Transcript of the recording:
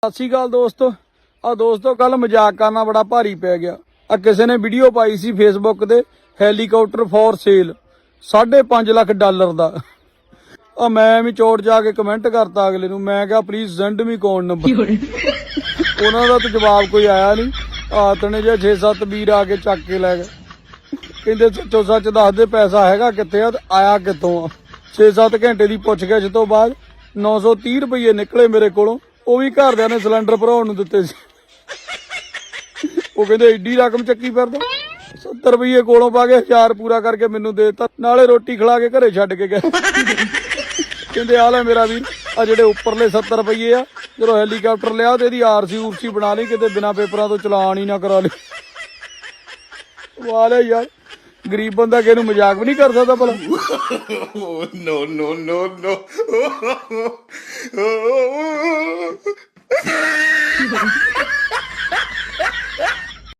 ਸਤਿ ਸ਼੍ਰੀ ਅਕਾਲ ਦੋਸਤੋ ਕੱਲ ਮਜ਼ਾਕ ਕਰਨਾ ਬੜਾ ਭਾਰੀ ਪੈ ਗਿਆ। ਆ ਕਿਸੇ ਨੇ ਵੀਡੀਓ ਪਾਈ ਸੀ ਫੇਸਬੁੱਕ ਤੇ ਹੈਲੀਕਾਪਟਰ ਫॉर ਸੇਲ $5.5 ਲੱਖ ਦਾ। ਆ ਮੈਂ ਵੀ ਚੋਟ ਜਾ ਕੇ ਕਮੈਂਟ ਕਰਤਾ ਅਗਲੇ ਨੂੰ, ਮੈਂ ਕਿਹਾ please send me account number. ਉਹਨਾਂ ਦਾ ਤਾਂ ਜਵਾਬ ਕੋਈ ਆਇਆ ਨਹੀਂ। ਆਤਣੇ ਜੇ 6-7 ਵੀਰ ਆ ਕੇ ਚੱਕ ਕੇ ਲੈ ਗਏ। ਕਹਿੰਦੇ ਸੱਚੋ ਸੱਚ ਦੱਸ ਦੇ ਪੈਸਾ ਹੈਗਾ ਕਿੱਥੇ ਆ ਤੇ ਆਇਆ ਕਿੱਥੋਂ ਆ। 6-7 ਘੰਟੇ ਦੀ ਪੁੱਛ ਗਿੱਛ ਤੋਂ ਬਾਅਦ 930 ਰੁਪਏ ਨਿਕਲੇ ਮੇਰੇ ਕੋਲੋਂ। ਉਹ ਵੀ ਘਰਦਿਆਂ ਨੇ ਸਿਲੰਡਰ ਭਰਾਉਣ ਨੂੰ ਦਿੱਤੇ ਸੀ। ਉਹ ਕਹਿੰਦੇ ਏਡੀ ਰਕਮ ਚੱਕੀ ਫਿਰਦਾ। 70 ਰੁਪਏ ਕੋਲੋਂ ਪਾ ਕੇ 1000 ਪੂਰਾ ਕਰਕੇ ਮੈਨੂੰ ਦੇ ਦਿੱਤਾ, ਨਾਲੇ ਰੋਟੀ ਖਿਲਾ ਕੇ ਘਰੇ ਛੱਡ ਕੇ ਗਏ। ਕਹਿੰਦੇ ਆ ਲੈ ਮੇਰਾ ਵੀਰ, ਆ ਜਿਹੜੇ ਉੱਪਰਲੇ 70 ਰੁਪਏ ਆ ਜਦੋਂ ਹੈਲੀਕਾਪਟਰ ਲਿਆ ਤੇ ਇਹਦੀ ਆਰਸੀ ਬਣਾ ਲਈ, ਕਿਤੇ ਬਿਨਾਂ ਪੇਪਰਾਂ ਤੋਂ ਚਲਾਨ ਹੀ ਨਾ ਕਰਾ ਲਈ। ਵਾਹ ਯਾਰ, ਗਰੀਬ ਬੰਦਾ ਕਿਸੇ ਨੂੰ ਮਜ਼ਾਕ ਵੀ ਨਹੀਂ ਕਰ ਸਕਦਾ ਭਲਾ। No.